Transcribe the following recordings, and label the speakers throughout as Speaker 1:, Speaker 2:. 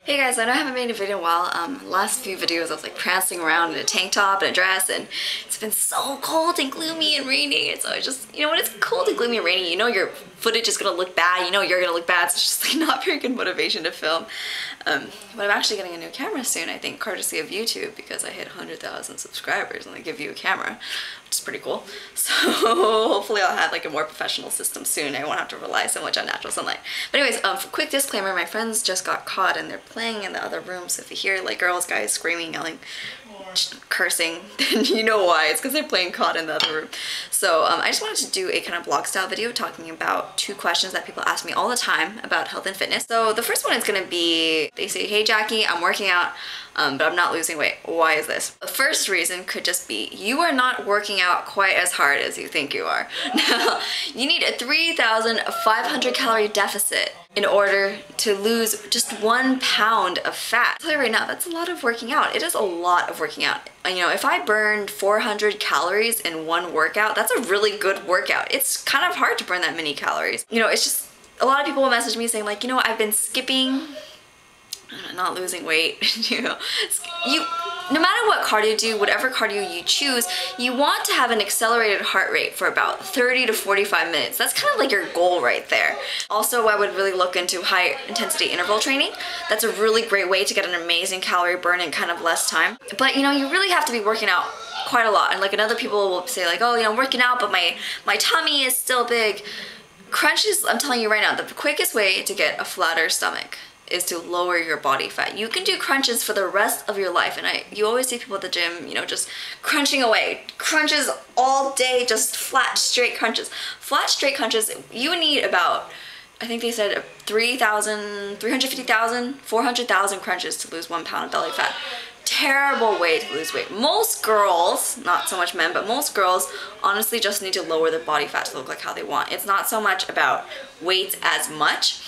Speaker 1: Hey guys, I know I haven't made a video in a while. Last few videos I was like prancing around in a tank top and a dress, and it's been so cold and gloomy and rainy, and so I just, when it's cold and gloomy and rainy, your footage is gonna look bad, you're gonna look bad, so it's just like not very good motivation to film. But I'm actually getting a new camera soon, I think, courtesy of YouTube, because I hit 100,000 subscribers and they give you a camera, which is pretty cool. So hopefully I'll have like a more professional system soon. I won't have to rely so much on natural sunlight. But anyways, quick disclaimer, my friends just got caught and they're playing in the other room, so if you hear like girls, guys screaming, yelling, cursing, then you know why. It's because they're playing caught in the other room. So I just wanted to do a kind of vlog style video talking about two questions that people ask me all the time about health and fitness. So the first one is going to be, they say, hey Jackie, I'm working out, but I'm not losing weight. Why is this? The first reason could just be you are not working out quite as hard as you think you are. Now, you need a 3,500 calorie deficit in order to lose just 1 pound of fat. I'll tell you right now, that's a lot of working out. It is a lot of working out. If I burned 400 calories in one workout, that's a really good workout. It's kind of hard to burn that many calories. It's just, a lot of people will message me saying like, I've been skipping, not losing weight, no matter what cardio you do, whatever cardio you choose, you want to have an accelerated heart rate for about 30 to 45 minutes. That's kind of like your goal right there. Also, I would really look into high intensity interval training. That's a really great way to get an amazing calorie burn in kind of less time. But you really have to be working out quite a lot. And like other people will say like, oh, I'm working out, but my tummy is still big. Crunches, I'm telling you right now, the quickest way to get a flatter stomach is to lower your body fat. You can do crunches for the rest of your life, and you always see people at the gym, just crunching away. Crunches all day, just flat, straight crunches. Flat, straight crunches, you need about, I think they said 350,000, 400,000 crunches to lose 1 pound of belly fat. Terrible way to lose weight. Most girls, not so much men, but most girls honestly just need to lower their body fat to look like how they want. It's not so much about weight as much.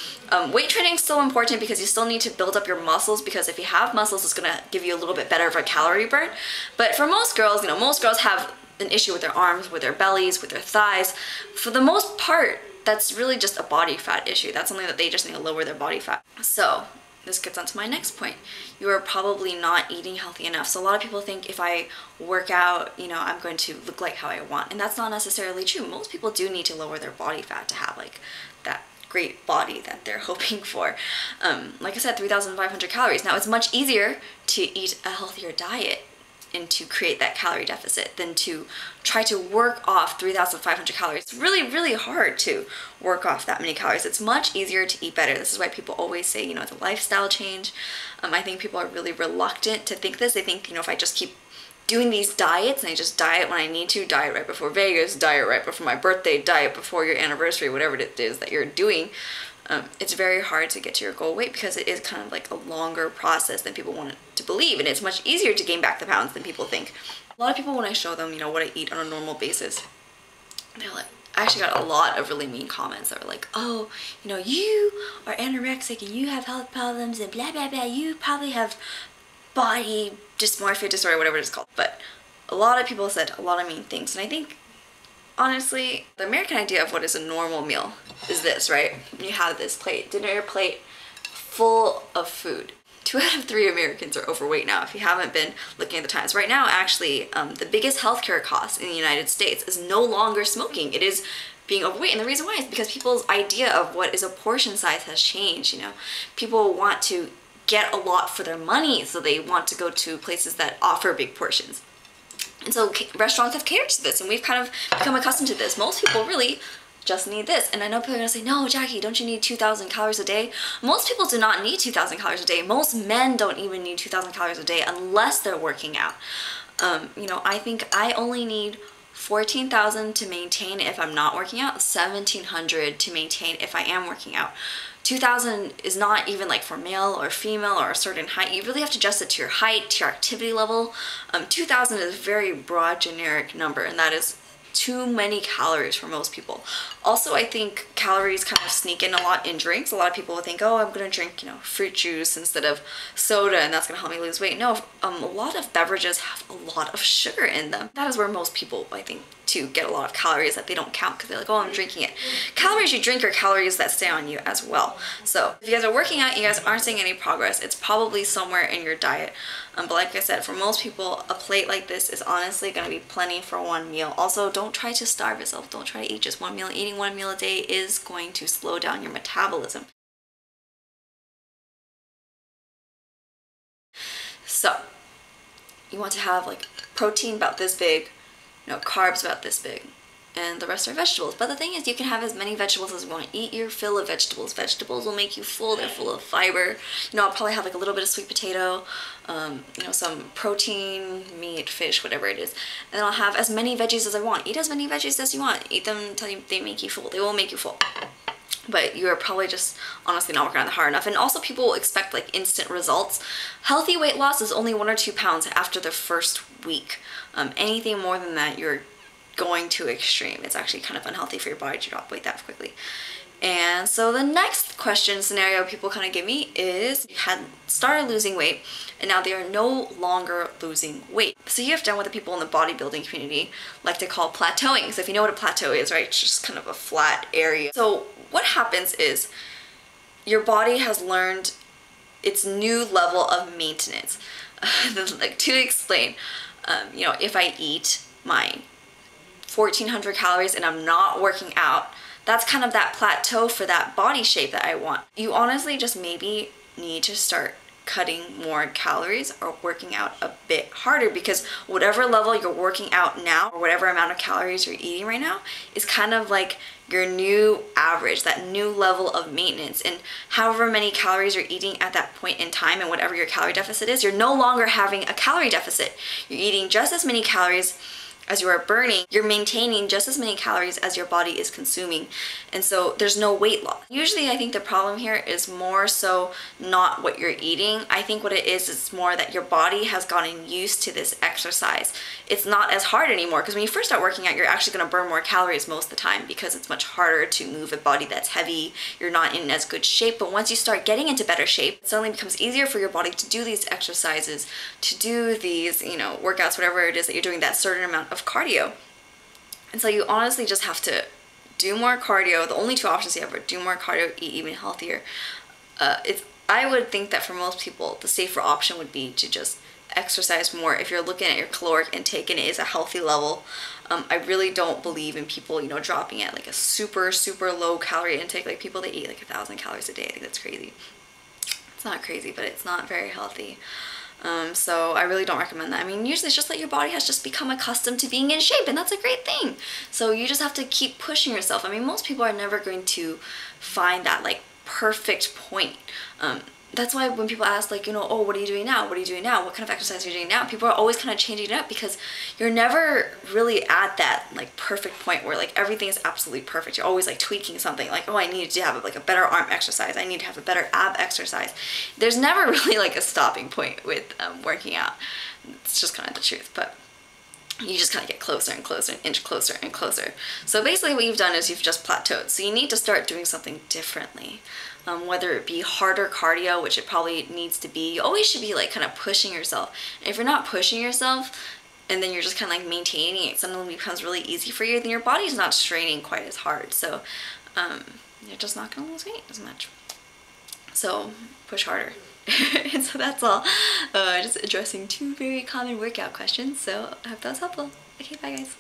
Speaker 1: Weight training is still important because you still need to build up your muscles, because if you have muscles, it's going to give you a little bit better of a calorie burn. But for most girls, most girls have an issue with their arms, with their bellies, with their thighs. For the most part, that's really just a body fat issue. That's something that they just need to lower their body fat. So this gets on to my next point. You are probably not eating healthy enough. So a lot of people think if I work out, I'm going to look like how I want. And that's not necessarily true. Most people do need to lower their body fat to have like that great body that they're hoping for. Like I said, 3,500 calories. Now it's much easier to eat a healthier diet and to create that calorie deficit than to try to work off 3,500 calories. It's really, really hard to work off that many calories. It's much easier to eat better. This is why people always say, it's a lifestyle change. I think people are really reluctant to think this. They think, if I just keep doing these diets and I just diet when I need to, diet right before Vegas, diet right before my birthday, diet before your anniversary, whatever it is that you're doing, it's very hard to get to your goal weight, because it is kind of like a longer process than people want to believe, and it's much easier to gain back the pounds than people think. A lot of people, when I show them, what I eat on a normal basis, they're like, I actually got a lot of really mean comments that were like, oh, you are anorexic and you have health problems and blah, blah, blah, you probably have body dysmorphia disorder, whatever it's called. But a lot of people said a lot of mean things, and I think, honestly, the American idea of what is a normal meal is this, right? You have this plate, dinner plate full of food. 2 out of 3 Americans are overweight now, if you haven't been looking at the times. Right now, actually, the biggest healthcare cost in the United States is no longer smoking. It is being overweight, and the reason why is because people's idea of what is a portion size has changed. People want to get a lot for their money, so they want to go to places that offer big portions. And so restaurants have catered to this, and we've kind of become accustomed to this. Most people really just need this. And I know people are gonna say, no, Jackie, don't you need 2,000 calories a day? Most people do not need 2,000 calories a day. Most men don't even need 2,000 calories a day unless they're working out. I think I only need 14,000 to maintain if I'm not working out, 1,700 to maintain if I am working out. 2,000 is not even like for male or female or a certain height. You really have to adjust it to your height, to your activity level. 2,000 is a very broad, generic number, and that is too many calories for most people. Also, I think calories kind of sneak in a lot in drinks. A lot of people will think, oh, I'm gonna drink, you know, fruit juice instead of soda and that's gonna help me lose weight. No, a lot of beverages have a lot of sugar in them. That is where most people, I think, to get a lot of calories that they don't count because they're like, oh, I'm drinking it. Calories you drink are calories that stay on you as well. So if you guys are working out, you guys aren't seeing any progress, it's probably somewhere in your diet. But like I said, for most people, a plate like this is honestly going to be plenty for one meal. Also, don't try to starve yourself. Don't try to eat just one meal. Eating one meal a day is going to slow down your metabolism. So you want to have like protein about this big, you know, carbs about this big, and the rest are vegetables. But the thing is, you can have as many vegetables as you want. Eat your fill of vegetables. Vegetables will make you full. They're full of fiber. You know, I'll probably have like a little bit of sweet potato, you know, some protein, meat, fish, whatever it is. And then I'll have as many veggies as I want. Eat as many veggies as you want. Eat them until they make you full. They will make you full. But you're probably just honestly not working on it hard enough. And also people expect like instant results. Healthy weight loss is only 1 or 2 pounds after the first week. Anything more than that, you're going to extreme. It's actually kind of unhealthy for your body to drop weight that quickly. And so the next question scenario people kind of give me is you had started losing weight and now they are no longer losing weight. So you have done what the people in the bodybuilding community like to call plateauing. So if you know what a plateau is, right, it's just kind of a flat area. So what happens is your body has learned its new level of maintenance. Like to explain, you know, if I eat my 1400 calories and I'm not working out, that's kind of that plateau for that body shape that I want. You honestly just maybe need to start cutting more calories or working out a bit harder, because whatever level you're working out now or whatever amount of calories you're eating right now is kind of like your new average, that new level of maintenance. And however many calories you're eating at that point in time and whatever your calorie deficit is, you're no longer having a calorie deficit. You're eating just as many calories as you are burning. You're maintaining just as many calories as your body is consuming, and so there's no weight loss. Usually I think the problem here is more so not what you're eating. I think what it is more that your body has gotten used to this exercise. It's not as hard anymore, because when you first start working out, you're actually going to burn more calories most of the time because it's much harder to move a body that's heavy. You're not in as good shape. But once you start getting into better shape, it suddenly becomes easier for your body to do these exercises, to do these, you know, workouts, whatever it is that you're doing, that certain amount of cardio. And so you honestly just have to do more cardio. The only two options you have are do more cardio, eat even healthier. I would think that for most people the safer option would be to just exercise more. If you're looking at your caloric intake and it is a healthy level, I really don't believe in people, you know, dropping at like a super low calorie intake, like people that eat like 1,000 calories a day. I think that's crazy. It's not crazy, but it's not very healthy. So I really don't recommend that. I mean, usually it's just that your body has just become accustomed to being in shape, and that's a great thing. So you just have to keep pushing yourself. I mean, most people are never going to find that like perfect point. That's why when people ask, like, you know, oh, what are you doing now? What are you doing now? What kind of exercise are you doing now? People are always kind of changing it up, because you're never really at that like perfect point where like everything is absolutely perfect. You're always like tweaking something, like, oh, I need to have like a better arm exercise. I need to have a better ab exercise. There's never really like a stopping point with working out. It's just kind of the truth. But you just kind of get closer and closer, an inch closer and closer. So basically what you've done is you've just plateaued. So you need to start doing something differently. Whether it be harder cardio, which it probably needs to be. You always should be like kind of pushing yourself. And if you're not pushing yourself and then you're just kind of like maintaining it, suddenly becomes really easy for you, then your body's not straining quite as hard. So you're just not going to lose weight as much. So push harder. And so that's all. Just addressing 2 very common workout questions. So I hope that was helpful. Okay, bye guys.